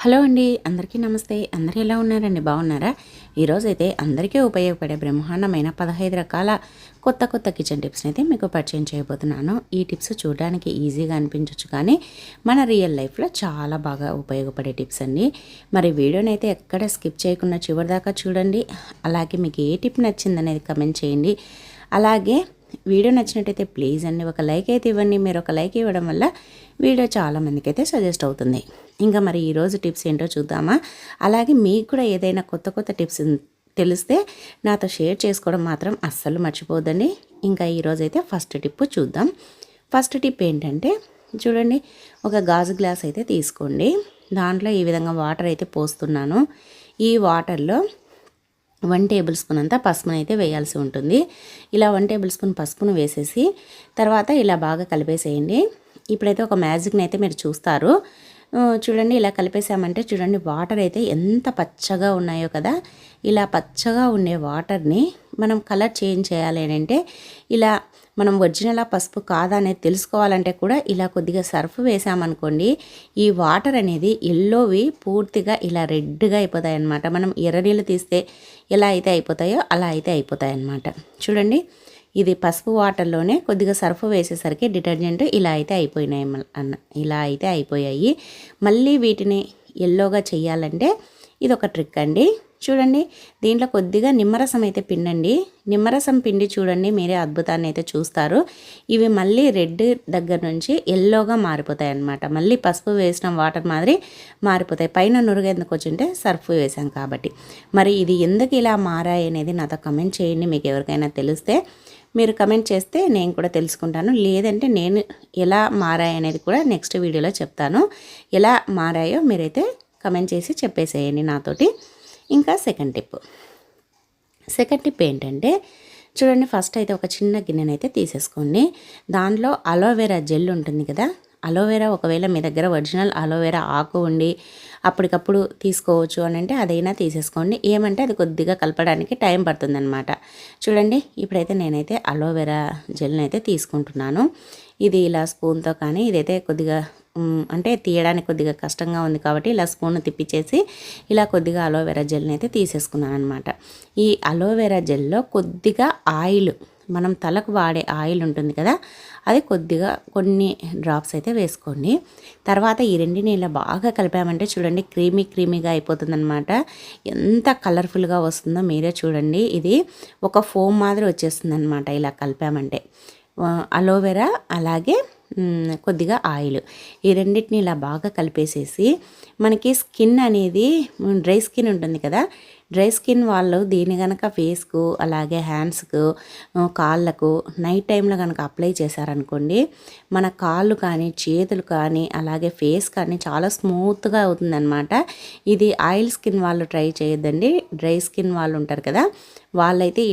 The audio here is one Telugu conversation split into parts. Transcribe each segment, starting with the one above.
హలో అండి, అందరికీ నమస్తే. అందరూ ఎలా ఉన్నారండి? బాగున్నారా? ఈరోజైతే అందరికీ ఉపయోగపడే బ్రహ్మాండమైన 15 రకాల కొత్త కిచెన్ టిప్స్ని అయితే మీకు పరిచయం చేయబోతున్నాను. ఈ టిప్స్ చూడడానికి ఈజీగా అనిపించవచ్చు, కానీ మన రియల్ లైఫ్లో చాలా బాగా ఉపయోగపడే టిప్స్ అండి. మరి వీడియోని అయితే ఎక్కడ స్కిప్ చేయకుండా చివరిదాకా చూడండి. అలాగే మీకు ఏ టిప్ నచ్చిందనేది కమెంట్ చేయండి. అలాగే వీడియో నచ్చినట్టయితే ప్లీజ్ అండి ఒక లైక్ అయితే ఇవ్వండి. మీరు ఒక లైక్ ఇవ్వడం వల్ల వీడియో చాలామందికి అయితే సజెస్ట్ అవుతుంది. ఇంకా మరి ఈరోజు టిప్స్ ఏంటో చూద్దామా? అలాగే మీకు కూడా ఏదైనా కొత్త టిప్స్ తెలిస్తే నాతో షేర్ చేసుకోవడం మాత్రం అస్సలు మర్చిపోద్దండి. ఇంకా ఈరోజైతే ఫస్ట్ టిప్ చూద్దాం. ఫస్ట్ టిప్ ఏంటంటే చూడండి, ఒక గాజు గ్లాస్ అయితే తీసుకోండి. దాంట్లో ఈ విధంగా వాటర్ అయితే పోస్తున్నాను. ఈ వాటర్లో 1 టేబుల్ స్పూన్ అంతా పసుపును అయితే వేయాల్సి ఉంటుంది. ఇలా 1 టేబుల్ స్పూన్ పసుపును వేసేసి తర్వాత ఇలా బాగా కలిపేసేయండి. ఇప్పుడైతే ఒక మ్యాజిక్ని అయితే మీరు చూస్తారు. చూడండి, ఇలా కలిపేసామంటే చూడండి వాటర్ అయితే ఎంత పచ్చగా ఉన్నాయో కదా. ఇలా పచ్చగా ఉండే వాటర్ని మనం కలర్ చేంజ్ చేయాలి అంటే ఇలా మనం ఒరిజినల్ పసుపు కాదా అనేది తెలుసుకోవాలంటే కూడా ఇలా కొద్దిగా సర్ఫ్ వేసామనుకోండి, ఈ వాటర్ అనేది ఎల్లోవి పూర్తిగా ఇలా రెడ్గా అయిపోతాయి అన్నమాట. మనం ఎర్ర నీళ్ళు తీస్తే ఎలా అయితే అయిపోతాయో అలా అయితే అయిపోతాయి అన్నమాట. చూడండి, ఇది పసుపు వాటర్లోనే కొద్దిగా సర్ఫ్ వేసేసరికి డిటర్జెంట్ ఇలా అయితే అయిపోయినాయి ఇలా అయితే అయిపోయాయి. మళ్ళీ వీటిని ఎల్లోగా చేయాలంటే ఇది ఒక ట్రిక్ అండి. చూడండి, దీంట్లో కొద్దిగా నిమ్మరసం అయితే పిండండి. నిమ్మరసం పిండి చూడండి, మీరే అద్భుతాన్ని అయితే చూస్తారు. ఇవి మళ్ళీ రెడ్ దగ్గర నుంచి ఎల్లోగా మారిపోతాయి అన్నమాట. మళ్ళీ పసుపు వేసిన వాటర్ మాదిరి మారిపోతాయి. పైన నురుగు ఎందుకు వచ్చింటే సర్ఫ్ వేసాం కాబట్టి. మరి ఇది ఎందుకు ఇలా మారాయి అనేది నాతో కమెంట్ చేయండి. మీకు ఎవరికైనా తెలిస్తే మీరు కమెంట్ చేస్తే నేను కూడా తెలుసుకుంటాను. లేదంటే నేను ఎలా మారాయి అనేది కూడా నెక్స్ట్ వీడియోలో చెప్తాను. ఎలా మారాయో మీరైతే కమెంట్ చేసి చెప్పేసేయండి నాతోటి. ఇంకా సెకండ్ టిప్ ఏంటంటే చూడండి, ఫస్ట్ అయితే ఒక చిన్న గిన్నెనైతే తీసేసుకోండి. దాంట్లో అలోవెరా జెల్ ఉంటుంది కదా. అలోవెరా ఒకవేళ మీ దగ్గర ఒరిజినల్ అలోవెరా ఆకు ఉండి అప్పటికప్పుడు తీసుకోవచ్చు అని అంటే అదైనా తీసేసుకోండి. ఏమంటే అది కొద్దిగా కలపడానికి టైం పడుతుందన్నమాట. చూడండి, ఇప్పుడైతే నేనైతే అలోవెరా జెల్ని అయితే తీసుకుంటున్నాను. ఇది ఇలా స్పూన్తో, కానీ ఇదైతే కొద్దిగా అంటే తీయడానికి కొద్దిగా కష్టంగా ఉంది కాబట్టి ఇలా స్పూన్ తిప్పిచేసి ఇలా కొద్దిగా అలోవెరా జెల్ని అయితే తీసేసుకున్నాను అనమాట. ఈ అలోవెరా జెల్లో కొద్దిగా ఆయిల్, మనం తలకు వాడే ఆయిల్ ఉంటుంది కదా, అది కొద్దిగా కొన్ని డ్రాప్స్ అయితే వేసుకోండి. తర్వాత ఈ రెండిని ఇలా బాగా కలిపామంటే చూడండి క్రీమీగా అయిపోతుందన్నమాట. ఎంత కలర్ఫుల్గా వస్తుందో మీరే చూడండి. ఇది ఒక ఫోమ్ మాదిరి వచ్చేస్తుంది అనమాట ఇలా కలిపామంటే. అలోవెరా అలాగే కొద్దిగా ఆయిల్, ఈ రెండింటిని ఇలా బాగా కలిపేసేసి మనకి స్కిన్ అనేది డ్రై స్కిన్ ఉంటుంది కదా, డ్రై స్కిన్ వాళ్ళు దీన్ని కనుక ఫేస్కు అలాగే హ్యాండ్స్కు కాళ్ళకు నైట్ టైంలో కనుక అప్లై చేశారనుకోండి, మన కాళ్ళు కానీ చేతులు కానీ అలాగే ఫేస్ కానీ చాలా స్మూత్గా అవుతుందన్నమాట. ఇది ఆయిల్ స్కిన్ వాళ్ళు ట్రై చేయొద్దండి. డ్రై స్కిన్ వాళ్ళు ఉంటారు కదా, వాళ్ళైతే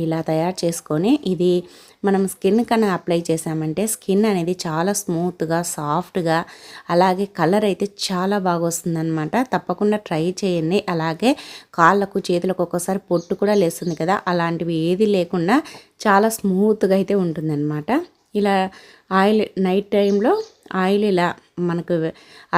ఇలా తయారు చేసుకొని ఇది మనం స్కిన్ కన్నా అప్లై చేసామంటే స్కిన్ అనేది చాలా స్మూత్గా సాఫ్ట్గా అలాగే కలర్ అయితే చాలా బాగా వస్తుందన్నమాట. తప్పకుండా ట్రై చేయండి. అలాగే కాళ్ళకు చేతులకు ఒక్కోసారి పొట్టు కూడా లేస్తుంది కదా, అలాంటివి ఏది లేకుండా చాలా స్మూత్గా అయితే ఉంటుందన్నమాట. ఇలా ఆయిల్ నైట్ టైంలో ఆయిల్ ఇలా మనకు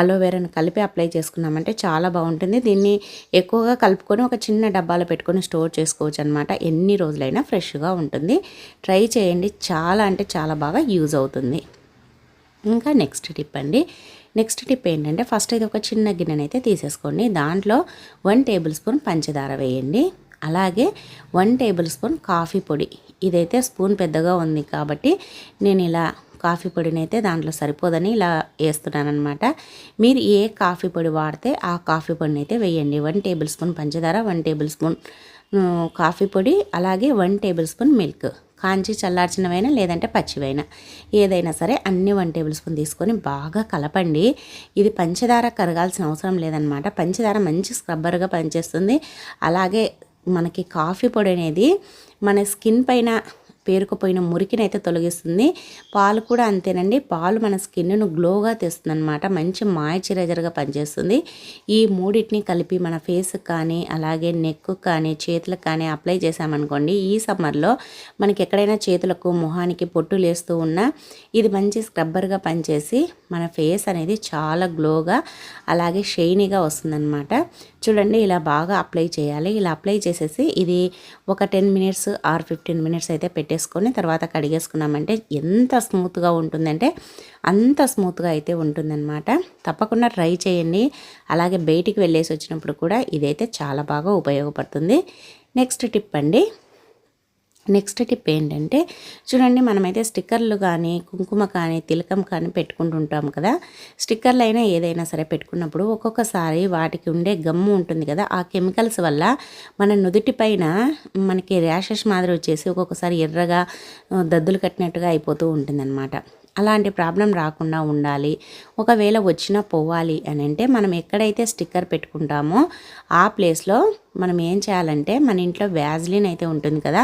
అలోవెరాను కలిపి అప్లై చేసుకున్నామంటే చాలా బాగుంటుంది. దీన్ని ఎక్కువగా కలుపుకొని ఒక చిన్న డబ్బాలో పెట్టుకొని స్టోర్ చేసుకోవచ్చు అనమాట. ఎన్ని రోజులైనా ఫ్రెష్గా ఉంటుంది. ట్రై చేయండి, చాలా అంటే చాలా బాగా యూజ్ అవుతుంది. ఇంకా నెక్స్ట్ టిప్ ఏంటంటే ఫస్ట్ అయితే ఒక చిన్న గిన్నెనైతే తీసేసుకోండి. దాంట్లో 1 టేబుల్ స్పూన్ పంచదార వేయండి. అలాగే 1 టేబుల్ స్పూన్ కాఫీ పొడి. ఇదైతే స్పూన్ పెద్దగా ఉంది కాబట్టి నేను ఇలా కాఫీ పొడిని అయితే దాంట్లో సరిపోదని ఇలా వేస్తున్నాను అనమాట. మీరు ఏ కాఫీ పొడి వాడితే ఆ కాఫీ పొడిని అయితే వేయండి. 1 టేబుల్ స్పూన్ పంచదార, 1 టేబుల్ స్పూన్ కాఫీ పొడి, అలాగే 1 టేబుల్ స్పూన్ మిల్క్. కాంచి చల్లార్చినవైనా లేదంటే పచ్చివైనా ఏదైనా సరే అన్ని 1 టేబుల్ స్పూన్ తీసుకొని బాగా కలపండి. ఇది పంచదార కరగాల్సిన అవసరం లేదనమాట. పంచదార మంచి స్క్రబ్బర్గా పనిచేస్తుంది. అలాగే మనకి కాఫీ పొడి అనేది మన స్కిన్ పైన పేరుకుపోయిన మురికినైతే తొలగిస్తుంది. పాలు కూడా అంతేనండి. పాలు మన స్కిన్ను గ్లోగా తెస్తుంది అనమాట. మంచి మాయిశ్చరైజర్గా పనిచేస్తుంది. ఈ మూడింటిని కలిపి మన ఫేస్కి కానీ అలాగే నెక్కు కానీ చేతులకు కానీ అప్లై చేసామనుకోండి, ఈ సమ్మర్లో మనకి ఎక్కడైనా చేతులకు మొహానికి పొట్టు లేస్తూ ఉన్నా ఇది మంచి స్క్రబ్బర్గా పనిచేసి మన ఫేస్ అనేది చాలా గ్లోగా అలాగే షైనీగా వస్తుందన్నమాట. చూడండి ఇలా బాగా అప్లై చేయాలి. ఇలా అప్లై చేసేసి ఇది ఒక 10 మినిట్స్ ఆర్ 15 మినిట్స్ అయితే పెట్టేసుకొని తర్వాత కడిగేసుకున్నామంటే ఎంత స్మూత్గా ఉంటుందంటే అంత స్మూత్గా అయితే ఉంటుందన్నమాట. తప్పకుండా ట్రై చేయండి. అలాగే బయటికి వెళ్ళేసి వచ్చినప్పుడు కూడా ఇదైతే చాలా బాగా ఉపయోగపడుతుంది. నెక్స్ట్ టిప్ ఏంటంటే చూడండి, మనమైతే స్టిక్కర్లు కానీ కుంకుమ కానీ తిలకం కానీ పెట్టుకుంటుంటాం కదా. స్టిక్కర్లు అయినా ఏదైనా సరే పెట్టుకున్నప్పుడు ఒక్కొక్కసారి వాటికి ఉండే గమ్ము ఉంటుంది కదా, ఆ కెమికల్స్ వల్ల మన నుదుటి పైన మనకి ర్యాషెస్ మాదిరి వచ్చేసి ఒక్కొక్కసారి ఎర్రగా దద్దులు కట్టినట్టుగా అయిపోతూ ఉంటుందన్నమాట. అలాంటి ప్రాబ్లం రాకుండా ఉండాలి. ఒకవేళ వచ్చినా పోవాలి అని అంటే మనం ఎక్కడైతే స్టిక్కర్ పెట్టుకుంటామో ఆ ప్లేస్లో మనం ఏం చేయాలంటే మన ఇంట్లో వ్యాజ్లిన్ అయితే ఉంటుంది కదా,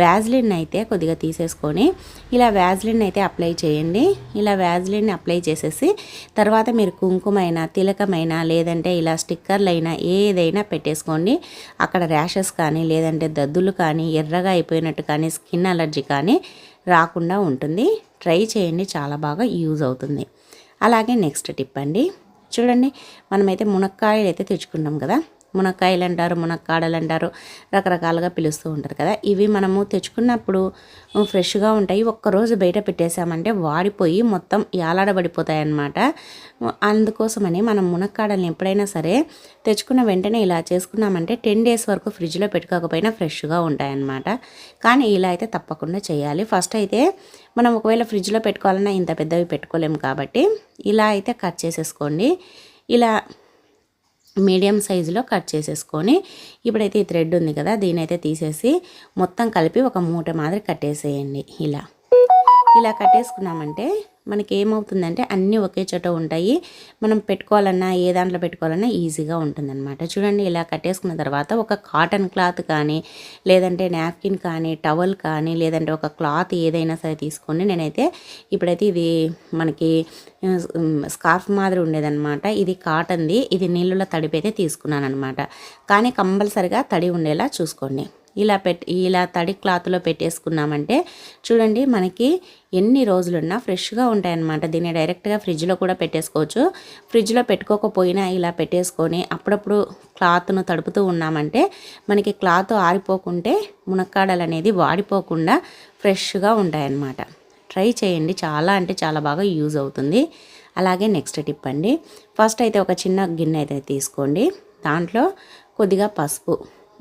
వ్యాజ్లిన్ అయితే కొద్దిగా తీసేసుకొని ఇలా వ్యాజ్లిన్ అయితే అప్లై చేయండి. ఇలా వ్యాజ్లిన్ అప్లై చేసేసి తర్వాత మీరు కుంకుమైనా తిలకమైనా లేదంటే ఇలా స్టిక్కర్లు అయినా ఏదైనా పెట్టేసుకోండి. అక్కడ ర్యాషెస్ కానీ లేదంటే దద్దులు కానీ ఎర్రగా అయిపోయినట్టు కానీ స్కిన్ అలర్జీ కానీ రాకుండా ఉంటుంది. ట్రై చేయండి, చాలా బాగా యూజ్ అవుతుంది. అలాగే నెక్స్ట్ టిప్ అండి, చూడండి మనమైతే మునక్కాయలు అయితే తెచ్చుకున్నాం కదా, మునక్కాయలు అంటారు, మునక్కాడలు అంటారు, రకరకాలుగా పిలుస్తూ ఉంటారు కదా. ఇవి మనము తెచ్చుకున్నప్పుడు ఫ్రెష్గా ఉంటాయి. ఒక్కరోజు బయట పెట్టేసామంటే వాడిపోయి మొత్తం యాలాడబడిపోతాయి అన్నమాట. అందుకోసమని మనం మునక్కాడల్ని ఎప్పుడైనా సరే తెచ్చుకున్న వెంటనే ఇలా చేసుకున్నామంటే 10 డేస్ వరకు ఫ్రిడ్జ్లో పెట్టుకోకపోయినా ఫ్రెష్గా ఉంటాయన్నమాట. కానీ ఇలా అయితే తప్పకుండా చేయాలి. ఫస్ట్ అయితే మనం ఒకవేళ ఫ్రిడ్జ్లో పెట్టుకోవాలన్నా ఇంత పెద్దవి పెట్టుకోలేము కాబట్టి ఇలా అయితే కట్ చేసేసుకోండి. ఇలా మీడియం సైజులో కట్ చేసేసుకొని ఇప్పుడైతే ఈ థ్రెడ్ ఉంది కదా, దీనైతే తీసేసి మొత్తం కలిపి ఒక మూట మాదిరి కట్టేసేయండి. ఇలా కట్టేసుకున్నామంటే మనకి ఏమవుతుందంటే అన్నీ ఒకే చోట ఉంటాయి. మనం పెట్టుకోవాలన్నా ఏ దాంట్లో పెట్టుకోవాలన్నా ఈజీగా ఉంటుందన్నమాట. చూడండి ఇలా కట్టేసుకున్న తర్వాత ఒక కాటన్ క్లాత్ కానీ లేదంటే నాప్కిన్ కానీ టవల్ కానీ లేదంటే ఒక క్లాత్ ఏదైనా సరే తీసుకొని నేనైతే ఇప్పుడైతే ఇది మనకి స్కార్ఫ్ మాదిరి ఉండేదన్నమాట. ఇది కాటన్ది, ఇది నీళ్ళలో తడిపైతే తీసుకున్నాను అనమాట. కానీ కంపల్సరిగా తడి ఉండేలా చూసుకోండి. ఇలా తడి క్లాత్లో పెట్టేసుకున్నామంటే చూడండి మనకి ఎన్ని రోజులున్నా ఫ్రెష్గా ఉంటాయన్నమాట. దీన్ని డైరెక్ట్గా ఫ్రిడ్జ్లో కూడా పెట్టేసుకోవచ్చు. ఫ్రిడ్జ్లో పెట్టుకోకపోయినా ఇలా పెట్టేసుకొని అప్పుడప్పుడు క్లాత్ను తడుపుతూ ఉన్నామంటే మనకి క్లాత్ ఆరిపోకుంటే మునక్కాడలు అనేది వాడిపోకుండా ఫ్రెష్గా ఉంటాయన్నమాట. ట్రై చేయండి, చాలా అంటే చాలా బాగా యూజ్ అవుతుంది. అలాగే నెక్స్ట్ టిప్ అండి, ఫస్ట్ అయితే ఒక చిన్న గిన్నె అయితే తీసుకోండి. దాంట్లో కొద్దిగా పసుపు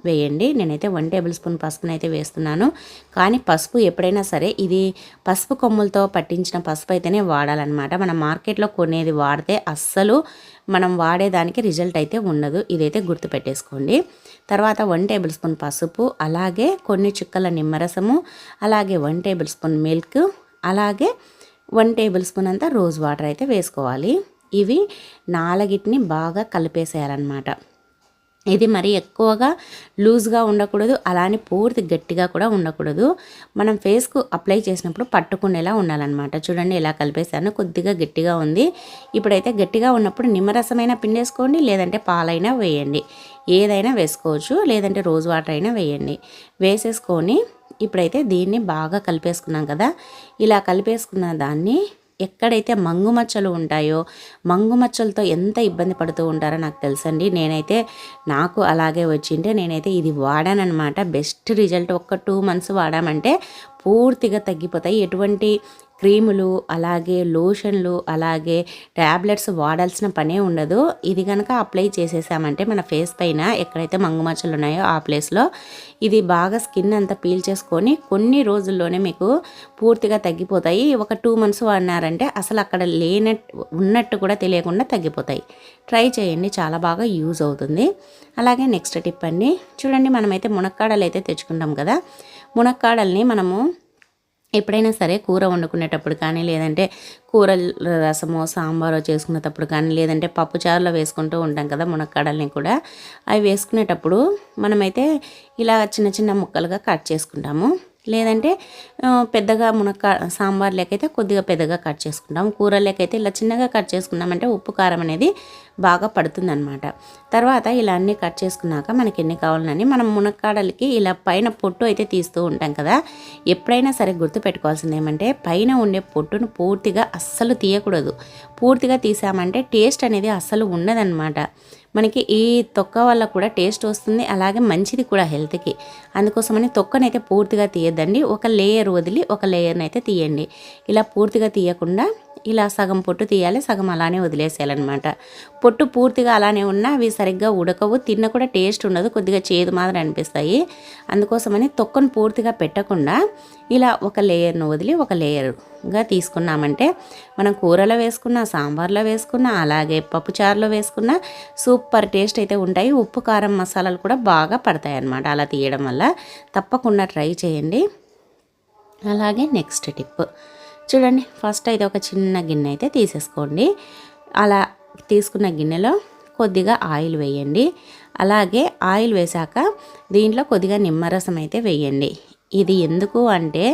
వేయండి. నేనైతే 1 టేబుల్ స్పూన్ పసుపుని అయితే వేస్తున్నాను. కానీ పసుపు ఎప్పుడైనా సరే ఇది పసుపు కొమ్ములతో పట్టించిన పసుపు అయితేనే వాడాలన్నమాట. మనం మార్కెట్లో కొనేది వాడితే అస్సలు మనం వాడేదానికి రిజల్ట్ అయితే ఉండదు. ఇదైతే గుర్తుపెట్టేసుకోండి. తర్వాత 1 టేబుల్ స్పూన్ పసుపు, అలాగే కొన్ని చుక్కల నిమ్మరసము, అలాగే 1 టేబుల్ స్పూన్ మిల్క్, అలాగే 1 టేబుల్ స్పూన్ అంతా రోజ్ వాటర్ అయితే వేసుకోవాలి. ఇవి 4టిని బాగా కలిపేసేయాలన్నమాట. ఇది మరి ఎక్కువగా లూజ్గా ఉండకూడదు, అలానే పూర్తి గట్టిగా కూడా ఉండకూడదు. మనం ఫేస్కు అప్లై చేసినప్పుడు పట్టుకునేలా ఉండాలన్నమాట. చూడండి ఇలా కలిపేసాను, కొద్దిగా గట్టిగా ఉంది. ఇప్పుడైతే గట్టిగా ఉన్నప్పుడు నిమ్మరసమైనా పిండేసుకోండి, లేదంటే పాలైనా వేయండి, ఏదైనా వేసుకోవచ్చు, లేదంటే రోజ్ వాటర్ అయినా వేయండి. వేసేసుకొని ఇప్పుడైతే దీన్ని బాగా కలిపేసుకున్నాం కదా. ఇలా కలిపేసుకున్న దాన్ని ఎక్కడైతే మంగు మచ్చలు ఉంటాయో, మంగు మచ్చలతో ఎంత ఇబ్బంది పడుతూ ఉంటారో నాకు తెలుసండి. నాకు అలాగే వచ్చింటే నేనైతే ఇది వాడానన్నమాట. Best result. ఒక 2 మంత్స్ వాడామంటే పూర్తిగా తగ్గిపోతాయి. ఎటువంటి క్రీములు అలాగే లోషన్లు అలాగే ట్యాబ్లెట్స్ వాడాల్సిన పనే ఉండదు. ఇది కనుక అప్లై చేసేసామంటే మన ఫేస్ పైన ఎక్కడైతే మంగుమచ్చలు ఉన్నాయో ఆ ప్లేస్లో ఇది బాగా స్కిన్ అంతా పీల్ చేసుకొని కొన్ని రోజుల్లోనే మీకు పూర్తిగా తగ్గిపోతాయి. ఒక 2 మంత్స్ వాడినారంటే అసలు అక్కడ ఉన్నట్టు కూడా తెలియకుండా తగ్గిపోతాయి. ట్రై చేయండి, చాలా బాగా యూజ్ అవుతుంది. అలాగే నెక్స్ట్ టిప్ అండి, చూడండి మనమైతే మునక్కాడలు అయితే తెచ్చుకుంటాం కదా. మునక్కాడల్ని మనము ఎప్పుడైనా సరే కూర వండుకునేటప్పుడు కానీ లేదంటే కూర రసమో సాంబారో చేసుకునేటప్పుడు కానీ లేదంటే పప్పుచారులో వేసుకుంటూ ఉంటాం కదా మునక్కాడల్ని కూడా. అవి వేసుకునేటప్పుడు మనమైతే ఇలా చిన్న చిన్న ముక్కలుగా కట్ చేసుకుంటాము. లేదంటే పెద్దగా సాంబార్ లేకైతే కొద్దిగా పెద్దగా కట్ చేసుకుంటాం. కూర లేకైతే ఇలా చిన్నగా కట్ చేసుకున్నామంటే ఉప్పు కారం అనేది బాగా పడుతుందన్నమాట. తర్వాత ఇలా అన్నీ కట్ చేసుకున్నాక మనకి ఎన్ని కావాలని మనం మునక్కాడలకి ఇలా పైన పొట్టు అయితే తీస్తూ ఉంటాం కదా. ఎప్పుడైనా సరే గుర్తుపెట్టుకోవాల్సింది ఏమంటే పైన ఉండే పొట్టును పూర్తిగా అస్సలు తీయకూడదు. పూర్తిగా తీసామంటే టేస్ట్ అనేది అస్సలు ఉండదన్నమాట. మనకి ఈ తొక్క వల్ల కూడా టేస్ట్ వస్తుంది, అలాగే మంచిది కూడా హెల్త్కి. అందుకోసమని తొక్కనైతే పూర్తిగా తీయద్దండి. ఒక లేయర్ వదిలి ఒక లేయర్ని అయితే తీయండి. ఇలా పూర్తిగా తీయకుండా ఇలా సగం పొట్టు తీయాలి, సగం అలానే వదిలేసేయాలన్నమాట. పొట్టు పూర్తిగా అలానే ఉన్నా అవి సరిగ్గా ఉడకవు, తిన్న కూడా టేస్ట్ ఉండదు, కొద్దిగా చేదు మాదిరి అనిపిస్తాయి. అందుకోసమని తొక్కను పూర్తిగా పెట్టకుండా ఇలా ఒక లేయర్ను వదిలి ఒక లేయర్గా తీసుకున్నామంటే మనం కూరలో వేసుకున్న, సాంబార్లో వేసుకున్న, అలాగే పప్పుచారులో వేసుకున్న సూపర్ టేస్ట్ అయితే ఉంటాయి. ఉప్పు కారం మసాలాలు కూడా బాగా పడతాయి అన్నమాట అలా తీయడం వల్ల. తప్పకుండా ట్రై చేయండి. అలాగే నెక్స్ట్ టిప్ చూడండి. ఫస్ట్ అయితే ఒక చిన్న గిన్నె అయితే తీసేసుకోండి. అలా తీసుకున్న గిన్నెలో కొద్దిగా ఆయిల్ వేయండి. అలాగే ఆయిల్ వేశాక దీంట్లో కొద్దిగా నిమ్మరసం అయితే వేయండి. ఇది ఎందుకు అంటే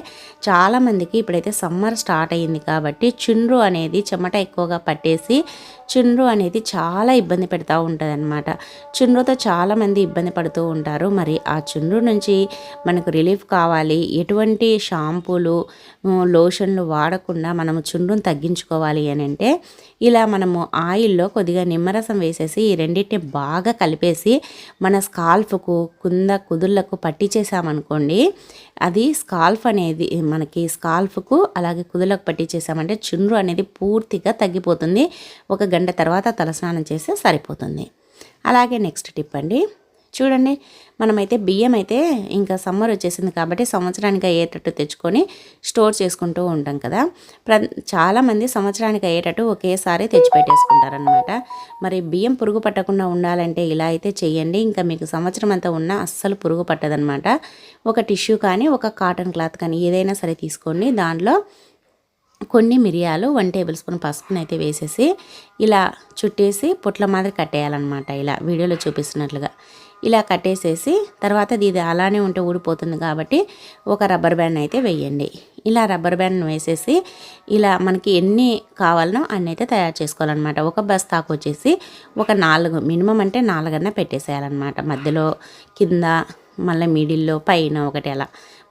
చాలామందికి ఇప్పుడైతే సమ్మర్ స్టార్ట్ అయ్యింది కాబట్టి చుండ్రు అనేది చెమట ఎక్కువగా పట్టేసి చుండ్రు అనేది చాలా ఇబ్బంది పెడతా ఉంటుంది అనమాట. చుండ్రుతో చాలామంది ఇబ్బంది పడుతూ ఉంటారు. మరి ఆ చుండ్రు నుంచి మనకు రిలీఫ్ కావాలి, ఎటువంటి షాంపూలు లోషన్లు వాడకుండా మనము చుండ్రును తగ్గించుకోవాలి అని అంటే ఇలా మనము ఆయిల్లో కొద్దిగా నిమ్మరసం వేసేసి ఈ రెండింటిని బాగా కలిపేసి మన స్కాల్ఫ్కు కుదుళ్ళకు పట్టించేసామనుకోండి, అది స్కాల్ఫ్ అనేది మనకి స్కాల్ఫ్కు అలాగే కుదులకు పట్టించేసామంటే చుండ్రు అనేది పూర్తిగా తగ్గిపోతుంది. ఒక గంట తర్వాత తలస్నానం చేస్తే సరిపోతుంది. అలాగే నెక్స్ట్ టిప్ అండి చూడండి. మనమైతే బియ్యం అయితే ఇంకా సమ్మర్ వచ్చేసింది కాబట్టి సంవత్సరానికి అయ్యేటట్టు తెచ్చుకొని స్టోర్ చేసుకుంటూ ఉంటాం కదా. చాలామంది సంవత్సరానికి అయ్యేటట్టు ఒకేసారి తెచ్చిపెట్టేసుకుంటారనమాట. మరి బియ్యం పురుగు పట్టకుండా ఉండాలంటే ఇలా అయితే చేయండి. ఇంకా మీకు సంవత్సరం అంతా ఉన్నా అస్సలు పురుగు పట్టదనమాట. ఒక టిష్యూ కానీ ఒక కాటన్ క్లాత్ కానీ ఏదైనా సరే తీసుకోండి. దాంట్లో కొన్ని మిరియాలు 1 టేబుల్ స్పూన్ పసుపుని అయితే వేసేసి ఇలా చుట్టేసి పొట్ల మాదిరి కట్టేయాలన్నమాట. ఇలా వీడియోలో చూపిస్తున్నట్లుగా ఇలా కట్టేసేసి తర్వాత ఇది అలానే ఉంటే ఊడిపోతుంది కాబట్టి ఒక రబ్బర్ బ్యాండ్ అయితే వేయండి. ఇలా రబ్బర్ బ్యాండ్ వేసేసి ఇలా మనకి ఎన్ని కావాలనో అన్నీ అయితే తయారు చేసుకోవాలన్నమాట. ఒక బస్తాకు వచ్చేసి ఒక 4 మినిమం అంటే 4 పెట్టేసేయాలన్నమాట. మధ్యలో కింద మళ్ళీ మిడిల్లో పైన ఒకటి అలా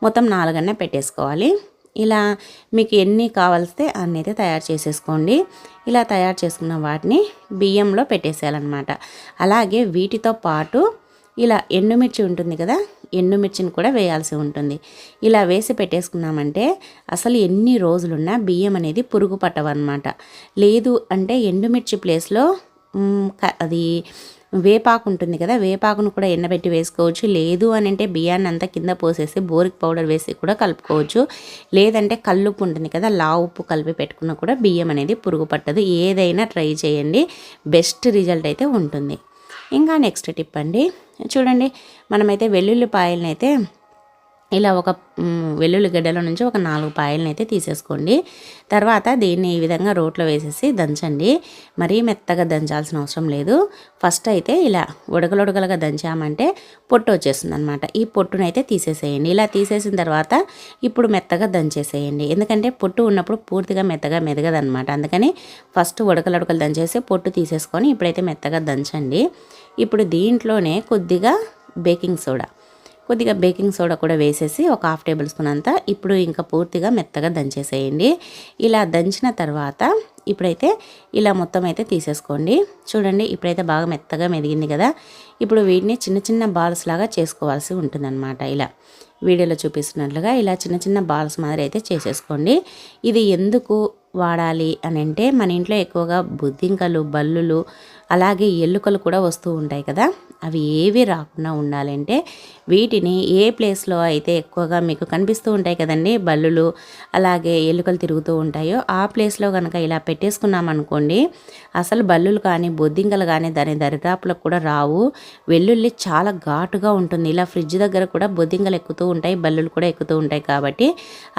మొత్తం 4 పెట్టేసుకోవాలి. ఇలా మీకు ఎన్ని కావాల్స్తే అన్నీ అయితే తయారు చేసేసుకోండి. ఇలా తయారు చేసుకున్న వాటిని బియ్యంలో పెట్టేసేయాలన్నమాట. అలాగే వీటితో పాటు ఇలా ఎండుమిర్చి ఉంటుంది కదా, ఎండుమిర్చిని కూడా వేయాల్సి ఉంటుంది. ఇలా వేసి పెట్టేసుకున్నామంటే అసలు ఎన్ని రోజులున్నా బియ్యం అనేది పురుగు పట్టవన్నమాట. లేదు అంటే ఎండుమిర్చి ప్లేస్లో అది వేపాకు ఉంటుంది కదా, వేపాకును కూడా ఎండబెట్టి వేసుకోవచ్చు. లేదు అని అంటే బియ్యాన్ని అంతా కింద పోసేసి బోరిక్ పౌడర్ వేసి కూడా కలుపుకోవచ్చు. లేదంటే కల్లుప్పు ఉంటుంది కదా, ఉప్పు కలిపి పెట్టుకున్నా కూడా బియ్యం అనేది పురుగు పట్టదు. ఏదైనా ట్రై చేయండి, బెస్ట్ రిజల్ట్ అయితే ఉంటుంది. ఇంకా నెక్స్ట్ టిప్ అండి చూడండి. మనమైతే వెల్లుల్లిపాయలని అయితే ఇలా ఒక వెల్లుల్లి గడ్డలో నుంచి ఒక 4 పాయలను అయితే తీసేసుకోండి. తర్వాత దీన్ని ఈ విధంగా రోట్లో వేసేసి దంచండి. మరీ మెత్తగా దంచాల్సిన అవసరం లేదు. ఫస్ట్ అయితే ఇలా ఉడకలుగా దంచామంటే పొట్టు వచ్చేస్తుంది అనమాట. ఈ పొట్టునైతే తీసేసేయండి. ఇలా తీసేసిన తర్వాత ఇప్పుడు మెత్తగా దంచేసేయండి. ఎందుకంటే పొట్టు ఉన్నప్పుడు పూర్తిగా మెత్తగా మెదగదనమాట. అందుకని ఫస్ట్ ఉడకలు దంచేసి పొట్టు తీసేసుకొని ఇప్పుడైతే మెత్తగా దంచండి. ఇప్పుడు దీంట్లోనే కొద్దిగా బేకింగ్ సోడా కూడా వేసేసి ఒక 1/2 టేబుల్ స్పూన్ అంతా ఇప్పుడు ఇంకా పూర్తిగా మెత్తగా దంచేసేయండి. ఇలా దంచిన తర్వాత ఇప్పుడైతే ఇలా మొత్తం అయితే తీసేసుకోండి. చూడండి ఇప్పుడైతే బాగా మెత్తగా మెదిగింది కదా. ఇప్పుడు వీటిని చిన్న బాల్స్ లాగా చేసుకోవాల్సి ఉంటుందన్నమాట. ఇలా వీడియోలో చూపిస్తున్నట్లుగా ఇలా చిన్న బాల్స్ మాదిరి అయితే చేసేసుకోండి. ఇది ఎందుకు వాడాలి అని అంటే మన ఇంట్లో ఎక్కువగా బొద్దింకలు, బల్లులు, అలాగే ఎలుకలు కూడా వస్తూ ఉంటాయి కదా. అవి ఏవి రాకుండా ఉండాలంటే వీటిని ఏ ప్లేస్లో అయితే ఎక్కువగా మీకు కనిపిస్తూ ఉంటాయి కదండి, బల్లులు అలాగే ఎలుకలు తిరుగుతూ ఉంటాయో ఆ ప్లేస్లో కనుక ఇలా పెట్టేసుకున్నామనుకోండి, అసలు బల్లులు కానీ బొద్దింకలు కానీ దాని దరిదాపులకు కూడా రావు. వెల్లుల్లి చాలా ఘాటుగా ఉంటుంది. ఇలా ఫ్రిడ్జ్ దగ్గర కూడా బొద్దింకలు ఎక్కుతూ ఉంటాయి, బల్లులు కూడా ఎక్కుతూ ఉంటాయి. కాబట్టి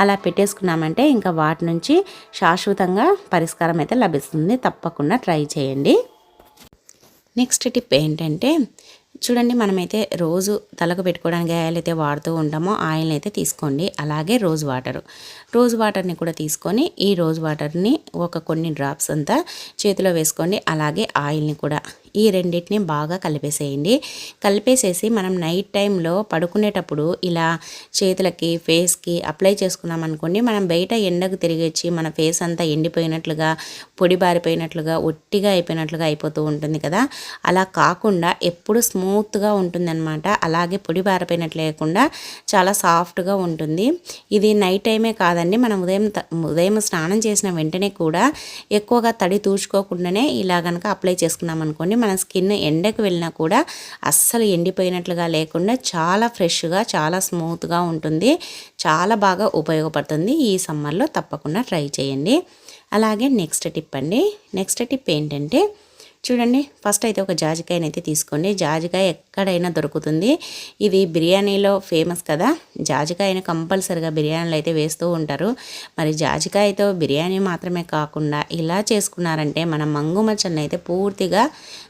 అలా పెట్టేసుకున్నామంటే ఇంకా వాటి నుంచి శాశ్వతంగా పరిష్కారం అయితే లభిస్తుంది. తప్పకుండా ట్రై చేయండి. నెక్స్ట్ టిప్ ఏంటంటే చూడండి మనమైతే రోజు తలకు పెట్టుకోవడానికి ఆయిల్ అయితే వాడుతూ ఉంటామో ఆయిల్ని అయితే తీసుకోండి. అలాగే రోజ్ వాటర్ని కూడా తీసుకొని ఈ రోజ్ వాటర్ని ఒక కొన్ని డ్రాప్స్ అంతా చేతిలో వేసుకోండి. అలాగే ఆయిల్ని కూడా ఈ రెండింటిని బాగా కలిపేసేయండి. కలిపేసేసి మనం నైట్ టైంలో పడుకునేటప్పుడు ఇలా చేతులకి ఫేస్కి అప్లై చేసుకున్నాం అనుకోండి, మనం బయట ఎండకు తిరిగొచ్చి మన ఫేస్ అంతా ఎండిపోయినట్లుగా పొడి బారిపోయినట్లుగా ఒట్టిగా అయిపోయినట్లుగా అయిపోతూ ఉంటుంది కదా. అలా కాకుండా ఎప్పుడు స్మూత్గా ఉంటుందన్నమాట. అలాగే పొడి బారిపోయినట్లు లేకుండా చాలా సాఫ్ట్గా ఉంటుంది. ఇది నైట్ టైమే కాదండి, మనం ఉదయం స్నానం చేసిన వెంటనే కూడా ఎక్కువగా తడి తూచుకోకుండానే ఇలా కనుక అప్లై చేసుకున్నాం అనుకోండి, మన స్కిన్ ఎండకు వెళ్ళినా కూడా అస్సలు ఎండిపోయినట్లుగా లేకుండా చాలా ఫ్రెష్గా చాలా స్మూత్గా ఉంటుంది. చాలా బాగా ఉపయోగపడుతుంది. ఈ సమ్మర్లో తప్పకుండా ట్రై చేయండి. అలాగే నెక్స్ట్ టిప్ ఏంటంటే చూడండి, ఫస్ట్ అయితే ఒక జాజికాయని అయితే తీసుకోండి. జాజికాయ ఎక్కడైనా దొరుకుతుంది. ఇది బిర్యానీలో ఫేమస్ కదా. జాజికాయని కంపల్సరిగా బిర్యానీలో అయితే వేస్తూ ఉంటారు. మరి జాజికాయతో బిర్యానీ మాత్రమే కాకుండా ఇలా చేసుకున్నారంటే మన మంగు మచ్చలను అయితే పూర్తిగా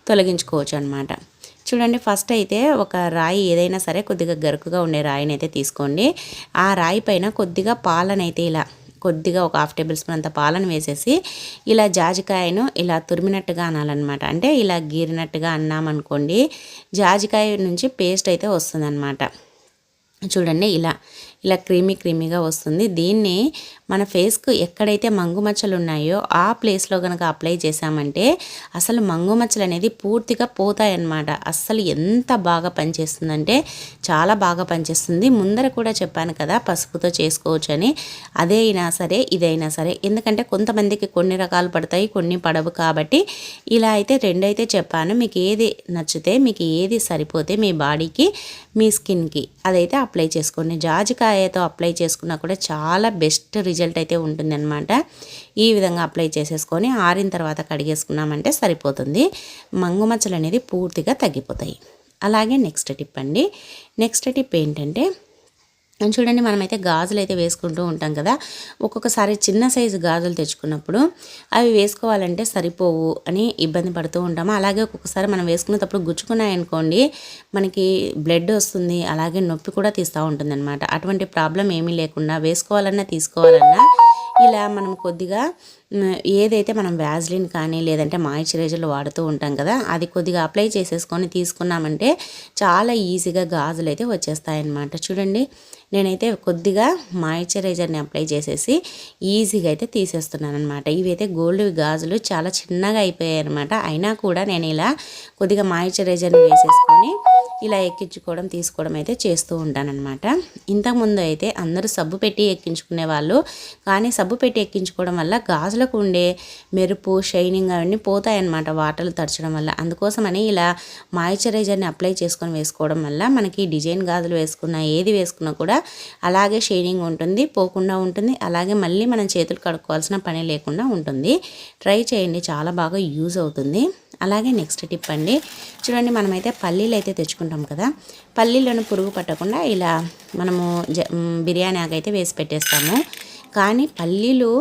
తొలగించుకోవచ్చు అనమాట. చూడండి, ఫస్ట్ అయితే ఒక రాయి ఏదైనా సరే కొద్దిగా గరుకుగా ఉండే రాయిని అయితే తీసుకోండి. ఆ రాయి పైన కొద్దిగా పాలనైతే ఇలా కొద్దిగా ఒక 1/2 టేబుల్ స్పూన్ అంత పాలను వేసేసి ఇలా జాజికాయను ఇలా తురిమినట్టుగా అనాలన్నమాట. అంటే ఇలా గీరినట్టుగా అన్నామనుకోండి, జాజికాయ నుంచి పేస్ట్ అయితే వస్తుందన్నమాట. చూడండి, ఇలా క్రీమీగా వస్తుంది. దీన్ని మన ఫేస్కు ఎక్కడైతే మంగు మచ్చలు ఉన్నాయో ఆ ప్లేస్లో కనుక అప్లై చేసామంటే అసలు మంగు మచ్చలు అనేది పూర్తిగా పోతాయన్నమాట. అస్సలు ఎంత బాగా పనిచేస్తుందంటే చాలా బాగా పనిచేస్తుంది. ముందర కూడా చెప్పాను కదా పసుపుతో చేసుకోవచ్చు అని. అదే అయినా సరే ఇదైనా సరే, ఎందుకంటే కొంతమందికి కొన్ని రకాలు పడతాయి, కొన్ని పడవు. కాబట్టి ఇలా అయితే రెండైతే చెప్పాను. మీకు ఏది నచ్చితే, మీకు ఏది సరిపోతే మీ బాడీకి మీ స్కిన్కి అదైతే అప్లై చేసుకోండి. జాజికాయతో అప్లై చేసుకున్నా కూడా చాలా బెస్ట్ రిజల్ట్ అయితే ఉంటుందన్నమాట. ఈ విధంగా అప్లై చేసేసుకొని ఆరిన తర్వాత కడిగేసుకున్నామంటే సరిపోతుంది. మంగు మచ్చలు అనేది పూర్తిగా తగ్గిపోతాయి. అలాగే నెక్స్ట్ టిప్ ఏంటంటే చూడండి, మనమైతే గాజులు అయితే వేసుకుంటూ ఉంటాం కదా. ఒక్కొక్కసారి చిన్న సైజు గాజులు తెచ్చుకున్నప్పుడు అవి వేసుకోవాలంటే సరిపోవు అని ఇబ్బంది పడుతూ ఉంటాము. అలాగే ఒక్కొక్కసారి మనం వేసుకునేటప్పుడు గుచ్చుకున్నాయనుకోండి, మనకి బ్లడ్ వస్తుంది, అలాగే నొప్పి కూడా తీస్తూ ఉంటుంది అనమాట. అటువంటి ప్రాబ్లం ఏమీ లేకుండా వేసుకోవాలన్నా తీసుకోవాలన్నా ఇలా మనం కొద్దిగా ఏదైతే మనం వ్యాజ్లిన్ కానీ లేదంటే మాయిశ్చరైజర్లు వాడుతూ ఉంటాం కదా, అది కొద్దిగా అప్లై చేసేసుకొని తీసుకున్నామంటే చాలా ఈజీగా గాజులు అయితే వచ్చేస్తాయన్నమాట. చూడండి, నేనైతే కొద్దిగా మాయిశ్చరైజర్ని అప్లై చేసేసి ఈజీగా అయితే తీసేస్తున్నాను అనమాట. ఇవైతే గోల్డ్ గాజులు చాలా చిన్నగా అయిపోయాయి అనమాట. అయినా కూడా నేను ఇలా కొద్దిగా మాయిశ్చరైజర్ని వేసేసుకొని ఇలా ఎక్కించుకోవడం తీసుకోవడం అయితే చేస్తూ ఉంటానన్నమాట. ఇంతకుముందు అయితే అందరూ సబ్బు పెట్టి ఎక్కించుకునే వాళ్ళు, కానీ సబ్బు పెట్టి ఎక్కించుకోవడం వల్ల గాజులకు ఉండే మెరుపు షైనింగ్ అవన్నీ పోతాయన్నమాట వాటర్లు తడచడం వల్ల. అందుకోసమని ఇలా మాయిశ్చరైజర్ని అప్లై చేసుకొని వేసుకోవడం వల్ల మనకి డిజైన్ గాజులు వేసుకున్నా ఏది వేసుకున్నా కూడా అలాగే షైనింగ్ ఉంటుంది, పోకుండా ఉంటుంది. అలాగే మళ్ళీ మనం చేతులు కడుక్కోవాల్సిన పని లేకుండా ఉంటుంది. ట్రై చేయండి, చాలా బాగా యూజ్ అవుతుంది. అలాగే నెక్స్ట్ టిప్ చూడండి, మనమైతే పల్లీలు అయితే తెచ్చుకుంటాం కదా. పల్లీలను పురుగు పట్టకుండా ఇలా మనము బిర్యానీ ఆకైతే వేసి పెట్టేస్తాము. కానీ పల్లీలు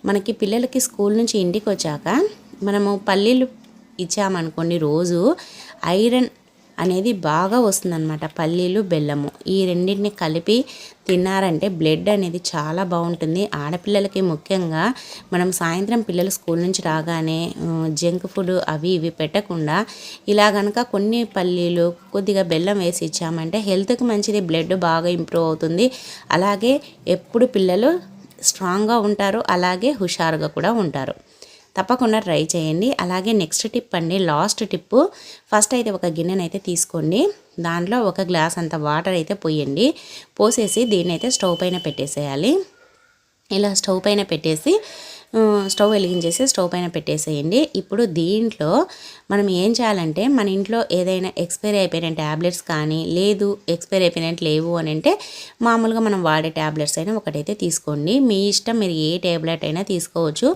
మనకి పిల్లలకి స్కూల్ నుంచి ఇంటికి వచ్చాక మనము పల్లీలు ఇచ్చామనుకోండి, రోజు ఐరన్ అనేది బాగా వస్తుందన్నమాట. పల్లీలు బెల్లము ఈ రెండింటిని కలిపి తిన్నారంటే బ్లడ్ అనేది చాలా బాగుంటుంది. ఆడపిల్లలకి ముఖ్యంగా మనం సాయంత్రం పిల్లలు స్కూల్ నుంచి రాగానే జంక్ ఫుడ్ అవి ఇవి పెట్టకుండా ఇలా కనుక కొన్ని పల్లీలు కొద్దిగా బెల్లం వేసి ఇచ్చామంటే హెల్త్కి మంచిది, బ్లడ్ బాగా ఇంప్రూవ్ అవుతుంది. అలాగే ఎప్పుడు పిల్లలు స్ట్రాంగ్గా ఉంటారు, అలాగే హుషారుగా కూడా ఉంటారు. తప్పకుండా ట్రై చేయండి. అలాగే next tip last Tipu, first అయితే ఒక గిన్నెనైతే తీసుకోండి. దాంట్లో 1 గ్లాస్ అంత వాటర్ అయితే పోయండి. పోసేసి దీన్ని అయితే స్టవ్ పైన పెట్టేసేయాలి. ఇలా స్టవ్ పైన పెట్టేసి స్టవ్ వెలిగించేసి స్టవ్ పైన పెట్టేసేయండి. ఇప్పుడు దీంట్లో మనం ఏం చేయాలంటే, మన ఇంట్లో ఏదైనా ఎక్స్పైరీ అయిపోయిన ట్యాబ్లెట్స్ కానీ, లేదు ఎక్స్పైరీ అయిపోయినట్టు లేవు అని అంటే మామూలుగా మనం వాడే ట్యాబ్లెట్స్ అయినా ఒకటైతే తీసుకోండి. మీ ఇష్టం, మీరు ఏ ట్యాబ్లెట్ అయినా తీసుకోవచ్చు.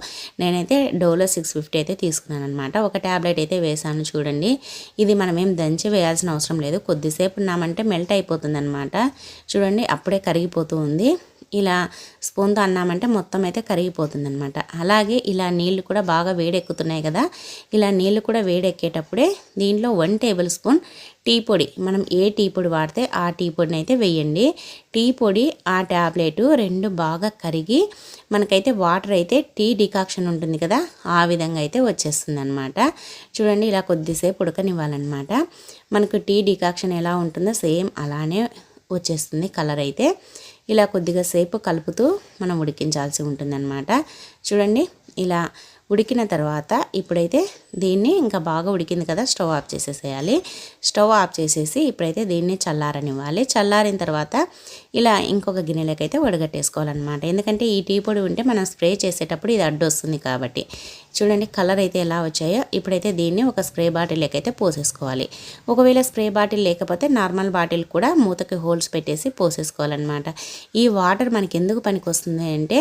నేనైతే డోలో 650 అయితే తీసుకున్నాను అనమాట. ఒక ట్యాబ్లెట్ అయితే వేసాను. చూడండి, ఇది మనం ఏం దంచి వేయాల్సిన అవసరం లేదు. కొద్దిసేపు ఉన్నామంటే మెల్ట్ అయిపోతుంది అనమాట. చూడండి, అప్పుడే కరిగిపోతూ ఉంది. ఇలా స్పూన్తో అన్నామంటే మొత్తం అయితే కరిగిపోతుంది అనమాట. అలాగే ఇలా నీళ్ళు కూడా బాగా వేడెక్కుతున్నాయి కదా, ఇలా నీళ్ళు కూడా వేడెక్కేటప్పుడే దీంట్లో 1 టేబుల్ స్పూన్ టీ పొడి, మనం ఏ టీ పొడి వాడితే ఆ టీ పొడిని అయితే వేయండి. టీ పొడి ఆ ట్యాబ్లెట్ రెండు బాగా కరిగి మనకైతే వాటర్ అయితే టీ డికాక్షన్ ఉంటుంది కదా ఆ విధంగా అయితే వచ్చేస్తుంది అనమాట. చూడండి ఇలా కొద్దిసేపు ఉడకనివ్వాలన్నమాట. మనకు టీ డికాక్షన్ ఎలా ఉంటుందో సేమ్ అలానే వచ్చేస్తుంది కలర్ అయితే. ఇలా కొద్దిగా సేపు కలుపుతూ మనం ఉడికించాల్సి ఉంటుందన్నమాట. చూడండి ఇలా ఉడికిన తర్వాత ఇప్పుడైతే దీన్ని ఇంకా బాగా ఉడికింది కదా, స్టవ్ ఆఫ్ చేసేసేయాలి. స్టవ్ ఆఫ్ చేసేసి ఇప్పుడైతే దీన్ని చల్లారనివ్వాలి. చల్లారిన తర్వాత ఇలా ఇంకొక గిన్నెలోకి అయితే వడగట్టేసుకోవాలన్నమాట. ఎందుకంటే ఈ టీ పొడి ఉంటే మనం స్ప్రే చేసేటప్పుడు ఇది అడ్డు వస్తుంది కాబట్టి. చూడండి కలర్ అయితే ఎలా వచ్చాయో. ఇప్పుడైతే దీన్ని ఒక స్ప్రే బాటిల్లోకి అయితే పోసేసుకోవాలి. ఒకవేళ స్ప్రే బాటిల్ లేకపోతే నార్మల్ బాటిల్ కూడా మూతకి హోల్స్ పెట్టేసి పోసేసుకోవాలన్నమాట. ఈ వాటర్ మనకి ఎందుకు పనికి వస్తుంది అంటే,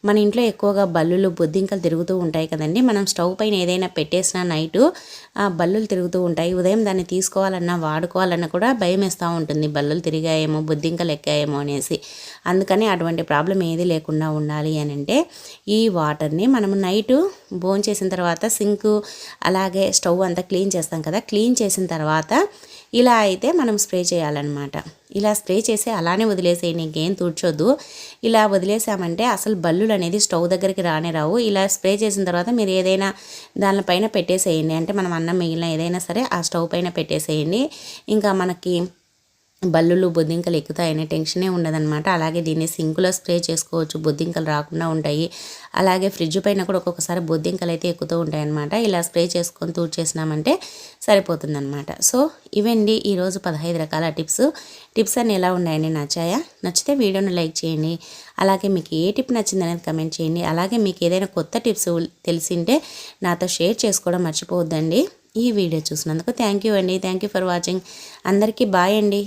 మన ఇంట్లో ఎక్కువగా బల్లులు బొద్దింకలు తిరుగుతూ ఉంటాయి కదండి. మనం స్టవ్ పైన ఏదైనా పెట్టేసినా నైటు ఆ బల్లులు తిరుగుతూ ఉంటాయి. ఉదయం దాన్ని తీసుకోవాలన్నా వాడుకోవాలన్నా కూడా భయం వేస్తూ ఉంటుంది, బల్లులు తిరిగాయేమో బొద్దింకలు ఎక్కాయేమో అనేసి. అందుకని అటువంటి ప్రాబ్లం ఏది లేకుండా ఉండాలి అని అంటే ఈ వాటర్ని మనము నైటు చేసిన తర్వాత సింకు అలాగే స్టవ్ అంతా క్లీన్ చేస్తాం కదా, క్లీన్ చేసిన తర్వాత ఇలా అయితే మనం స్ప్రే చేయాలన్నమాట. ఇలా స్ప్రే చేసి అలానే వదిలేసేయండి, ఇంకేం తుడ్చొద్దు. ఇలా వదిలేసామంటే అసలు బల్లులు అనేది స్టవ్ దగ్గరికి రానే రావు. ఇలా స్ప్రే చేసిన తర్వాత మీరు ఏదైనా దానిపైన పెట్టేసేయండి, అంటే మనం అన్నం మిగిలిన ఏదైనా సరే ఆ స్టవ్ పైన పెట్టేసేయండి. ఇంకా మనకి బల్లులు బొద్దింకలు ఎక్కుతాయనే టెన్షనే ఉండదన్నమాట. అలాగే దీన్ని సింకులో స్ప్రే చేసుకోవచ్చు, బొద్దింకలు రాకుండా ఉంటాయి. అలాగే ఫ్రిడ్జ్ పైన కూడా ఒక్కొక్కసారి బొద్దింకలు అయితే ఎక్కుతూ ఉంటాయన్నమాట. ఇలా స్ప్రే చేసుకొని తూడ్చేసినామంటే సరిపోతుందన్నమాట. సో ఇవండి ఈరోజు 15 రకాల టిప్స్ అన్నీ ఎలా ఉన్నాయండి, నచ్చాయా? నచ్చితే వీడియోని లైక్ చేయండి. అలాగే మీకు ఏ టిప్ నచ్చింది అనేది కమెంట్ చేయండి. అలాగే మీకు ఏదైనా కొత్త టిప్స్ తెలిసింటే నాతో షేర్ చేసుకోవడం మర్చిపోవద్దండి. ఈ వీడియో చూసినందుకు థ్యాంక్ యూ అండి. Thank you for watching. అందరికీ బాయ్ అండి.